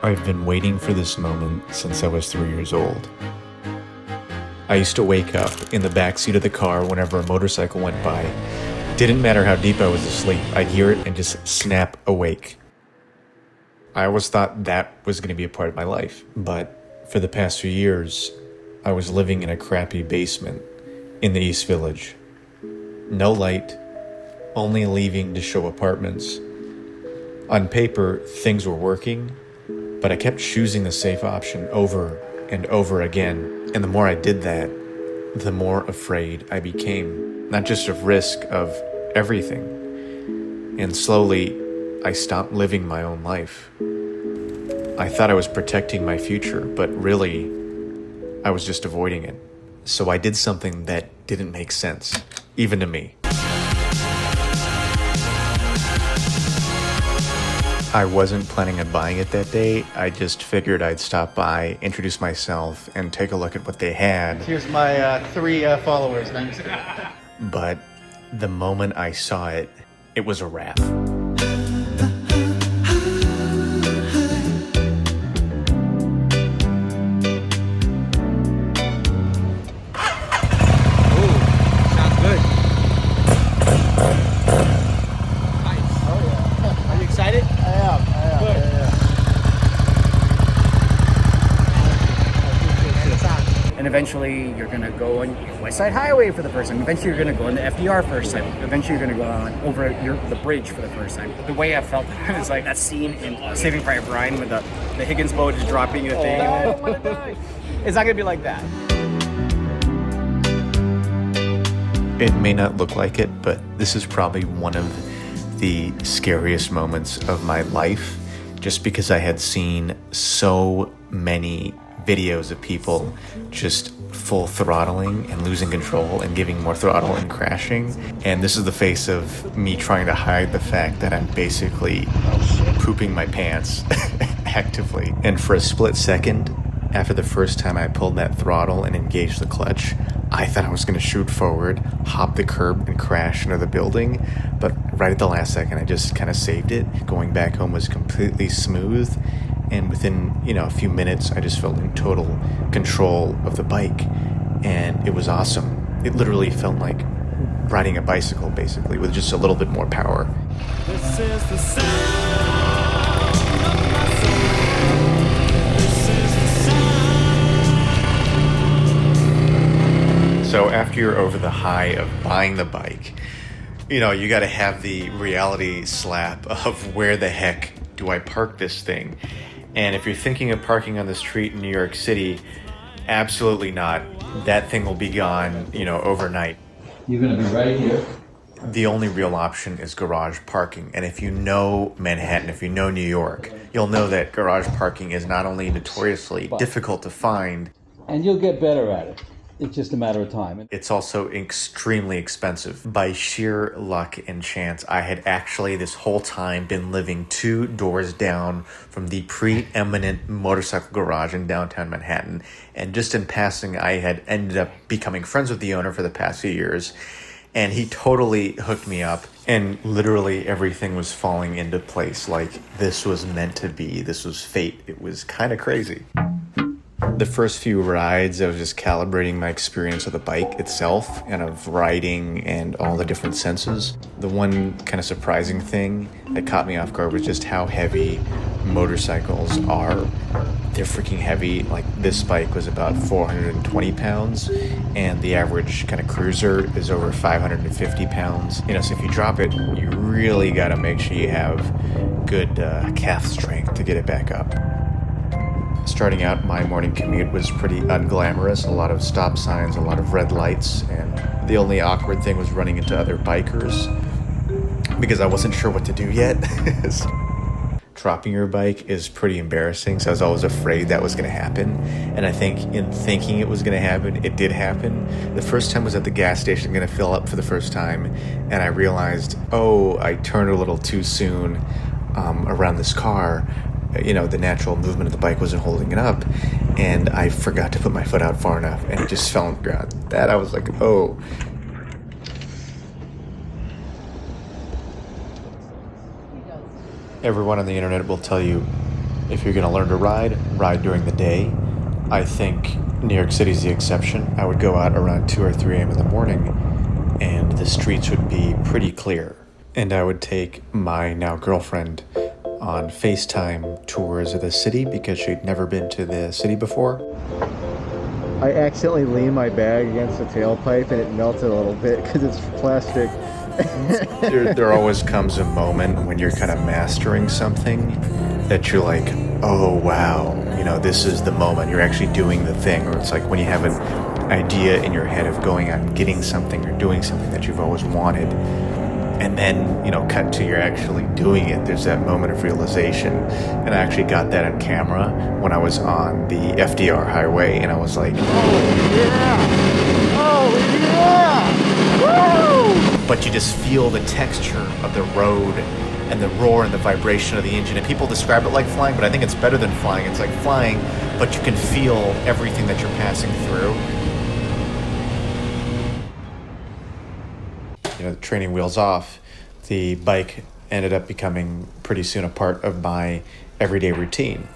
I've been waiting for this moment since I was 3 years old. I used to wake up in the back seat of the car whenever a motorcycle went by. Didn't matter how deep I was asleep, I'd hear it and just snap awake. I always thought that was going to be a part of my life, but for the past few years, I was living in a crappy basement in the East Village. No light, only leaving to show apartments. On paper, things were working, but I kept choosing the safe option over and over again. And the more I did that, the more afraid I became. Not just of risk, of everything. And slowly, I stopped living my own life. I thought I was protecting my future, but really, I was just avoiding it. So I did something that didn't make sense, even to me. I wasn't planning on buying it that day. I just figured I'd stop by, introduce myself, and take a look at what they had. Here's my three followers. Thanks. But the moment I saw it, it was a wrap. And eventually you're going to go on West Side Highway for the first time. Eventually you're going to go on the FDR first time. Eventually you're going to go on over the bridge for the first time. The way I felt is like that scene in Saving Private Ryan with the Higgins boat is dropping the thing. It's not going to be like that. It may not look like it, but this is probably one of the scariest moments of my life, just because I had seen so many videos of people just full throttling and losing control and giving more throttle and crashing. And this is the face of me trying to hide the fact that I'm basically pooping my pants actively. And for a split second, after the first time I pulled that throttle and engaged the clutch, I thought I was going to shoot forward, hop the curb, and crash into the building. But right at the last second, I just kind of saved it. Going back home was completely smooth. And within, a few minutes, I just felt in total control of the bike. And it was awesome. It literally felt like riding a bicycle, basically, with just a little bit more power. This is the sound of my soul. This is the sound. So after you're over the high of buying the bike, you got to have the reality slap of where the heck do I park this thing? And if you're thinking of parking on the street in New York City, absolutely not. That thing will be gone, overnight. You're going to be right here. The only real option is garage parking. And if you know Manhattan, if you know New York, you'll know that garage parking is not only notoriously difficult to find, and you'll get better at it. It's just a matter of time. It's also extremely expensive. By sheer luck and chance, I had actually this whole time been living 2 doors down from the preeminent motorcycle garage in downtown Manhattan. And just in passing, I had ended up becoming friends with the owner for the past few years. And he totally hooked me up. And literally everything was falling into place. Like this was meant to be. This was fate. It was kind of crazy. The first few rides, I was just calibrating my experience of the bike itself and of riding and all the different senses. The one kind of surprising thing that caught me off guard was just how heavy motorcycles are. They're freaking heavy. Like this bike was about 420 pounds and the average kind of cruiser is over 550 pounds. So if you drop it, you really got to make sure you have good calf strength to get it back up. Starting out, my morning commute was pretty unglamorous. A lot of stop signs, a lot of red lights, and the only awkward thing was running into other bikers because I wasn't sure what to do yet. Dropping your bike is pretty embarrassing, so I was always afraid that was going to happen. And I think in thinking it was going to happen, it did happen. The first time was at the gas station, going to fill up for the first time, and I realized, I turned a little too soon around this car. The natural movement of the bike wasn't holding it up, and I forgot to put my foot out far enough, and it just fell on the ground. That I was like, oh. Everyone on the internet will tell you If you're gonna learn to ride during the day. I think New York City's the exception. I would go out around 2 or 3 a.m. in the morning and the streets would be pretty clear. And I would take my now girlfriend on FaceTime tours of the city because she'd never been to the city before. I accidentally leaned my bag against the tailpipe and it melted a little bit because it's plastic. There always comes a moment when you're kind of mastering something that you're like, oh wow, you know, this is the moment. You're actually doing the thing. Or it's like when you have an idea in your head of going out and getting something or doing something that you've always wanted. And then, you know, cut to you're actually doing it. There's that moment of realization. And I actually got that on camera when I was on the FDR highway. And I was like, oh yeah! Oh yeah! Woo! But you just feel the texture of the road and the roar and the vibration of the engine. And people describe it like flying, but I think it's better than flying. It's like flying, but you can feel everything that you're passing through. You know, the training wheels off, the bike ended up becoming pretty soon a part of my everyday routine.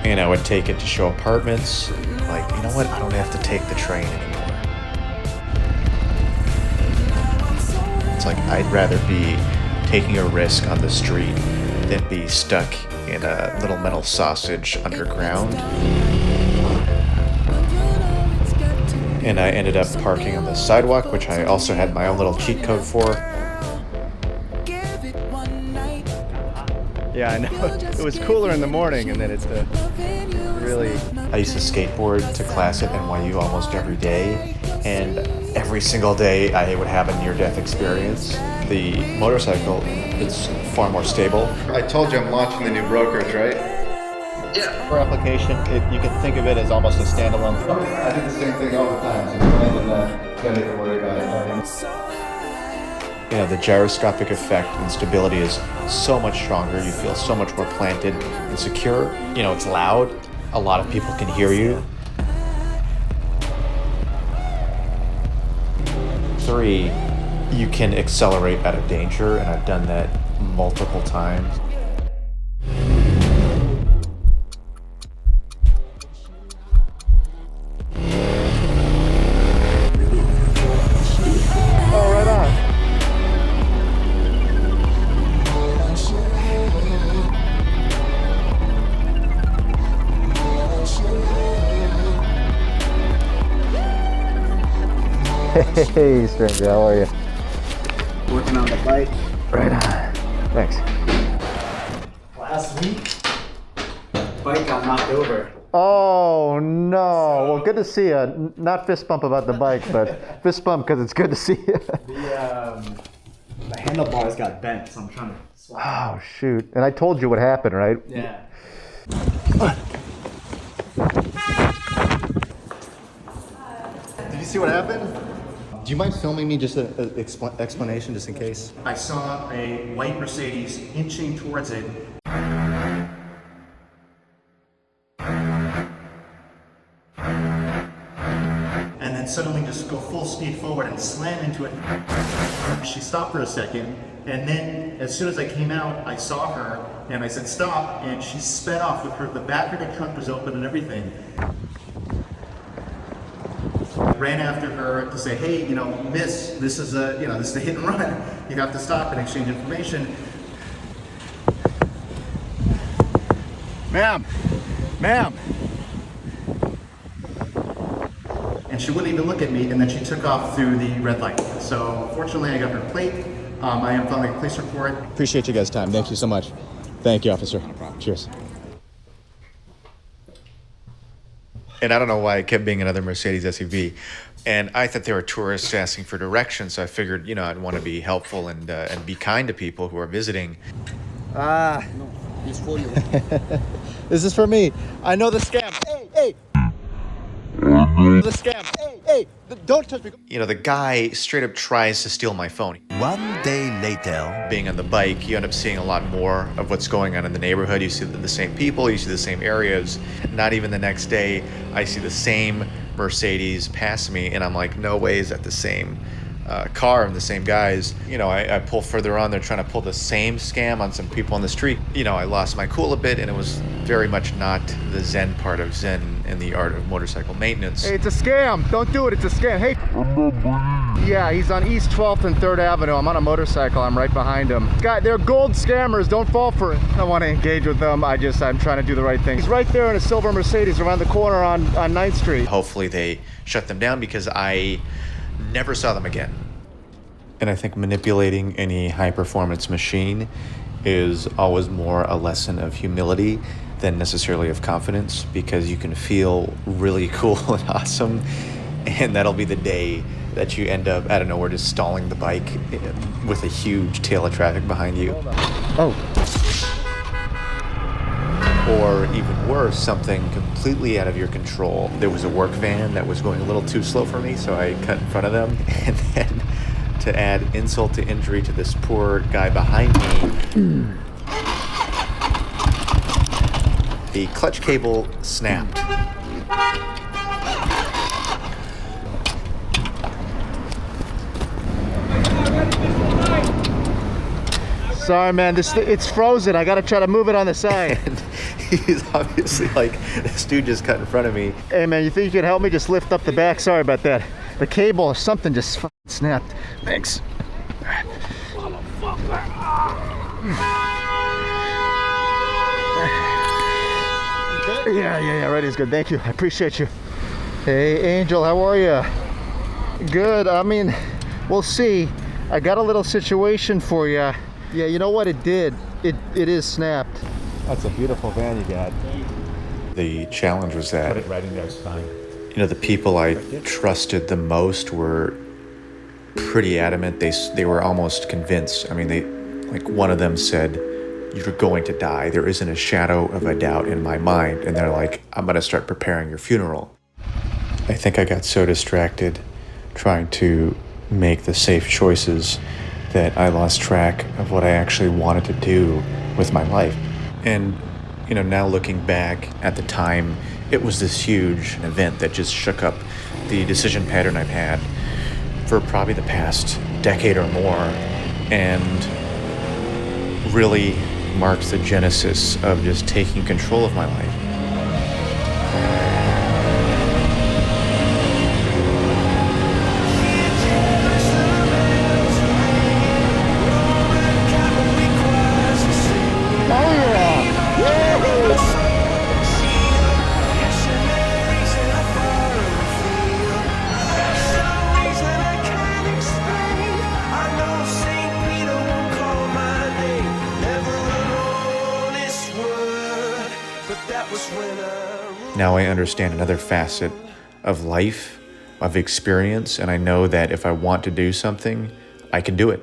And I would take it to show apartments. Like, you know what? I don't have to take the train anymore. It's like I'd rather be taking a risk on the street than be stuck in a little metal sausage underground. And I ended up parking on the sidewalk, which I also had my own little cheat code for. Yeah, I know. It was cooler in the morning, and then it's really... I used to skateboard to class at NYU almost every day, and every single day I would have a near-death experience. The motorcycle, it's far more stable. I told you I'm launching the new brokerage, right? Yeah. For application, you can think of it as almost a standalone phone. I do the same thing all the time, so you don't even worry about it. You know, the gyroscopic effect and stability is so much stronger. You feel so much more planted and secure. You know, it's loud. A lot of people can hear you. 3, you can accelerate out of danger, and I've done that multiple times. Hey, stranger, how are you? Working on the bike. Right on. Thanks. Last week, bike got knocked over. Oh, no. Well, good to see you. Not fist bump about the bike, but fist bump because it's good to see you. The handlebars got bent, so I'm trying to swap. Oh, shoot. And I told you what happened, right? Yeah. Did you see what happened? Do you mind filming me just an explanation just in case? I saw a white Mercedes inching towards it. And then suddenly just go full speed forward and slam into it. She stopped for a second, and then as soon as I came out, I saw her, and I said stop, and she sped off with her, the back of the trunk was open and everything. I ran after her to say, hey, you know, miss, this is a hit and run. You have to stop and exchange information. Ma'am! Ma'am! And she wouldn't even look at me, and then she took off through the red light. So fortunately, I got her plate. I am filing a police report. Appreciate you guys' time. Thank you so much. Thank you, officer. No problem. Cheers. And I don't know why it kept being another Mercedes SUV. And I thought they were tourists asking for directions, so I figured, you know, I'd want to be helpful and be kind to people who are visiting. No, it's for you. This is for me. I know the scam. Hey! The scam. Hey! Don't touch me. You know, the guy straight up tries to steal my phone. One day later. Being on the bike, you end up seeing a lot more of what's going on in the neighborhood. You see the same people, you see the same areas. Not even the next day, I see the same Mercedes pass me, and I'm like, no way is that the same car and the same guys. You know, I pull further on. They're trying to pull the same scam on some people on the street. You know, I lost my cool a bit, and it was very much not the Zen part of Zen and the art of motorcycle maintenance. Hey, it's a scam. Don't do it. It's a scam. Hey. Yeah, he's on East 12th and 3rd Avenue. I'm on a motorcycle. I'm right behind him. They're gold scammers. Don't fall for it. I want to engage with them. I'm trying to do the right thing. He's right there in a silver Mercedes around the corner on 9th Street. Hopefully they shut them down because I never saw them again. And I think manipulating any high-performance machine is always more a lesson of humility than necessarily of confidence, because you can feel really cool and awesome, and that'll be the day that you end up, I don't know, we're just stalling the bike with a huge tail of traffic behind you. Oh. Or even worse, something completely out of your control. There was a work van that was going a little too slow for me, so I cut in front of them. And then to add insult to injury to this poor guy behind me, the clutch cable snapped. Sorry, man. It's frozen. I gotta try to move it on the side. And he's obviously like, this dude just cut in front of me. Hey, man, you think you can help me? Just lift up the back. Sorry about that. The cable or something just fucking snapped. Thanks. Yeah, right, is good. Thank you. I appreciate you. Hey, Angel, how are you? Good. I mean, we'll see. I got a little situation for you. Yeah, you know what? It did. It is snapped. That's a beautiful van you got. The challenge was that, Put it right in there, it's fine. you know, the people I trusted the most were pretty adamant. They were almost convinced. I mean, like one of them said, "You're going to die. There isn't a shadow of a doubt in my mind." And they're like, "I'm going to start preparing your funeral." I think I got so distracted trying to make the safe choices that I lost track of what I actually wanted to do with my life. And, you know, now looking back at the time, it was this huge event that just shook up the decision pattern I've had for probably the past decade or more, and really marked the genesis of just taking control of my life. Now I understand another facet of life, of experience, and I know that if I want to do something, I can do it.